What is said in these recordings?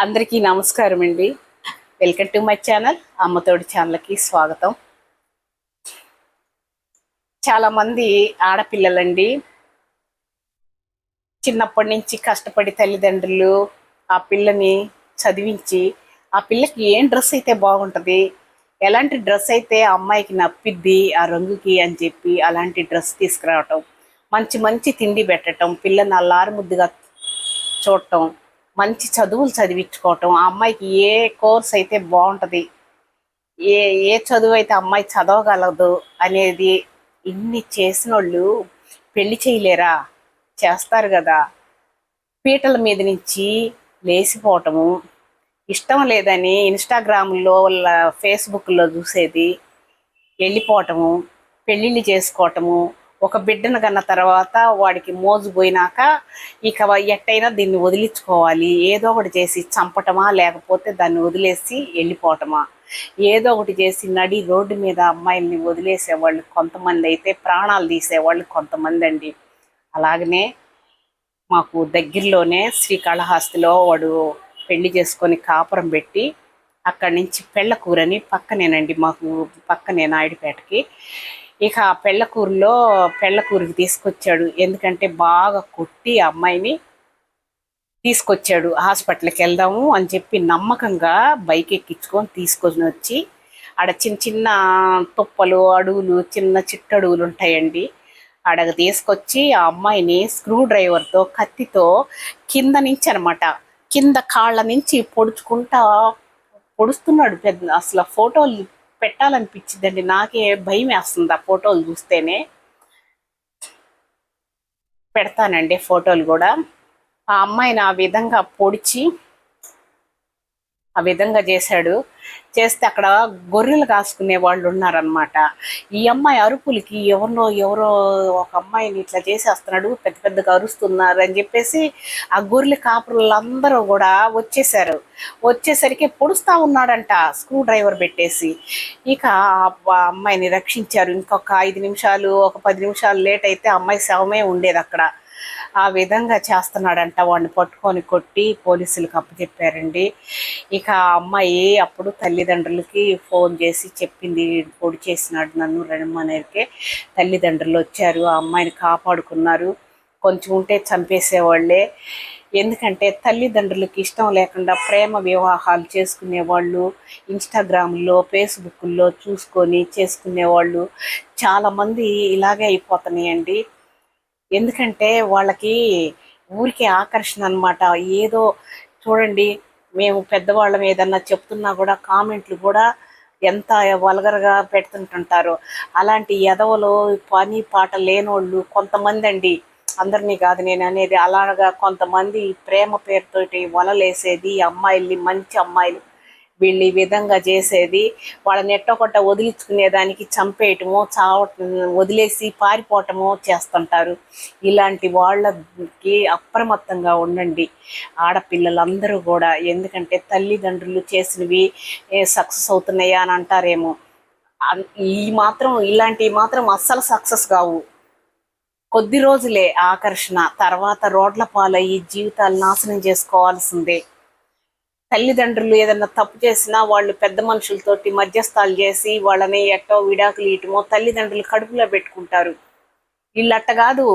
అందరికీ నమస్కారం అండి. వెల్కమ్ టు మై ఛానల్ అమ్మతోడి ఛానల్కి స్వాగతం. చాలా మంది ఆడపిల్లలండి చిన్నప్పటి నుంచి కష్టపడి తల్లిదండ్రులు ఆ పిల్లని చదివించి ఆ పిల్లకి ఏం డ్రెస్ అయితే బాగుంటుంది, ఎలాంటి డ్రెస్ అయితే ఆ అమ్మాయికి నప్పిద్ది ఆ రంగుకి అని చెప్పి అలాంటి డ్రెస్ తీసుకురావటం, మంచి మంచి తిండి పెట్టడం, పిల్లని అల్లారు ముద్దుగా చూడటం, మంచి చదువులు చదివించుకోవటం, ఆ అమ్మాయికి ఏ కోర్స్ అయితే బాగుంటుంది, ఏ ఏ చదువు అయితే అమ్మాయి చదవగలదు అనేది ఇన్ని చేసిన వాళ్ళు పెళ్లి చేయలేరా? చేస్తారు కదా. పీటల మీద నుంచి లేచిపోవటము, ఇష్టం లేదని ఇన్స్టాగ్రామ్లో ఫేస్బుక్లో చూసేది, వెళ్ళిపోవటము, పెళ్ళిళ్ళు చేసుకోవటము, ఒక బిడ్డను కన్న తర్వాత వాడికి మోజు పోయినాక ఇక ఎట్టయినా దీన్ని వదిలించుకోవాలి, ఏదో ఒకటి చేసి చంపటమా లేకపోతే దాన్ని వదిలేసి వెళ్ళిపోవటమా, ఏదో ఒకటి చేసి నడి రోడ్డు మీద అమ్మాయిల్ని వదిలేసేవాళ్ళు కొంతమంది, అయితే ప్రాణాలు తీసేవాళ్ళు కొంతమంది అండి. అలాగనే మాకు దగ్గరలోనే శ్రీకాళహస్తిలో వాడు పెళ్లి చేసుకొని కాపురం పెట్టి అక్కడి నుంచి పెళ్ళకూరని పక్కనేనండి, మాకు పక్కనే నాయుడుపేటకి. ఇక ఆ పెళ్ళకూరికి తీసుకొచ్చాడు. ఎందుకంటే బాగా కొట్టి ఆ అమ్మాయిని తీసుకొచ్చాడు. హాస్పిటల్కి వెళ్దాము అని చెప్పి నమ్మకంగా బైక్ ఎక్కించుకొని తీసుకొని వచ్చి ఆడ చిన్న చిన్న తుప్పలు అడుగులు చిన్న చిట్టడుగులు ఉంటాయండి, ఆడకు తీసుకొచ్చి ఆ అమ్మాయిని స్క్రూ డ్రైవర్తో కత్తితో కింద నుంచి అనమాట, కింద కాళ్ళ నుంచి పొడుస్తున్నాడు. పెద్ద అసలు ఫోటోలు పెట్టాలనిపించిందండి, నాకే భయం వేస్తుంది ఆ ఫోటోలు చూస్తేనే. పెడతానండి ఫోటోలు కూడా. ఆ అమ్మాయిని ఆ విధంగా పొడిచి ఆ విధంగా చేశాడు. చేస్తే అక్కడ గొర్రెలు కాసుకునే వాళ్ళు ఉన్నారనమాట. ఈ అమ్మాయి అరుపులకి ఎవరో ఒక అమ్మాయిని ఇట్లా చేసేస్తున్నాడు, పెద్ద పెద్దగా అరుస్తున్నారు అని చెప్పేసి ఆ గొర్రెల కాపురులందరూ కూడా వచ్చేసరికి పొడుస్తా ఉన్నాడంట స్క్రూ డ్రైవర్ పెట్టేసి. ఇక ఆ అమ్మాయిని రక్షించారు. ఇంకొక 5 నిమిషాలు ఒక 10 నిమిషాలు లేట్ అయితే అమ్మాయి శవమే ఉండేది అక్కడ. ఆ విధంగా చేస్తున్నాడంట. వాడిని పట్టుకొని కొట్టి పోలీసులకు అప్పచెప్పారండి. ఇక ఆ అమ్మాయి అప్పుడు తల్లిదండ్రులకి ఫోన్ చేసి చెప్పింది, పొడి చేసినాడు నన్ను రమ్మనేకే. తల్లిదండ్రులు వచ్చారు, ఆ అమ్మాయిని కాపాడుకున్నారు. కొంచెం ఉంటే చంపేసేవాళ్ళే. ఎందుకంటే తల్లిదండ్రులకి ఇష్టం లేకుండా ప్రేమ వివాహాలు చేసుకునేవాళ్ళు, ఇన్స్టాగ్రామ్లో ఫేస్బుక్లో చూసుకొని చేసుకునేవాళ్ళు చాలామంది ఇలాగే అయిపోతున్నాయండి. ఎందుకంటే వాళ్ళకి ఊరికే ఆకర్షణ అనమాట. ఏదో చూడండి, మేము పెద్దవాళ్ళం ఏదన్నా చెప్తున్నా కూడా కామెంట్లు కూడా ఎంత వల్గర్గా పెడుతుంటుంటారు. అలాంటి ఎదవలు పని పాట లేనోళ్ళు కొంతమంది అండి, అందరినీ కాదు నేను అనేది. అలాగా కొంతమంది ప్రేమ పేరుతోటి వలలేసేది అమ్మాయిల్ని, మంచి అమ్మాయిలు వీళ్ళు ఈ విధంగా చేసేది, వాళ్ళని ఎట్టొకట వదిలించుకునేదానికి చంపేయటమో వదిలేసి పారిపోవటమో చేస్తుంటారు. ఇలాంటి వాళ్ళకి అప్రమత్తంగా ఉండండి ఆడపిల్లలందరూ కూడా. ఎందుకంటే తల్లిదండ్రులు చేసినవి సక్సెస్ అవుతున్నాయా అని అంటారేమో, ఇలాంటివి మాత్రం అస్సలు సక్సెస్ కావు. కొద్ది రోజులే ఆకర్షణ, తర్వాత రోడ్ల పాలయ్యి జీవితాలు నాశనం చేసుకోవాల్సిందే. తల్లిదండ్రులు ఏదన్నా తప్పు చేసినా వాళ్ళు పెద్ద మనుషులతోటి మధ్యస్థాలు చేసి వాళ్ళని ఎట్టో విడాకులు ఇయటమో తల్లిదండ్రులు కడుపులో పెట్టుకుంటారు. వీళ్ళట్ట కాదు,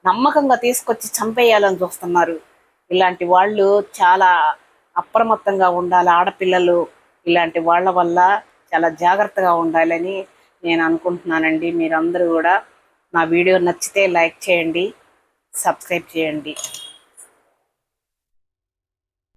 నమ్మకంగా తీసుకొచ్చి చంపేయాలని చూస్తున్నారు. ఇలాంటి వాళ్ళు చాలా అప్రమత్తంగా ఉండాలి ఆడపిల్లలు. ఇలాంటి వాళ్ళ వల్ల చాలా జాగ్రత్తగా ఉండాలని నేను అనుకుంటున్నానండి. మీరందరూ కూడా నా వీడియో నచ్చితే లైక్ చేయండి, సబ్స్క్రైబ్ చేయండి.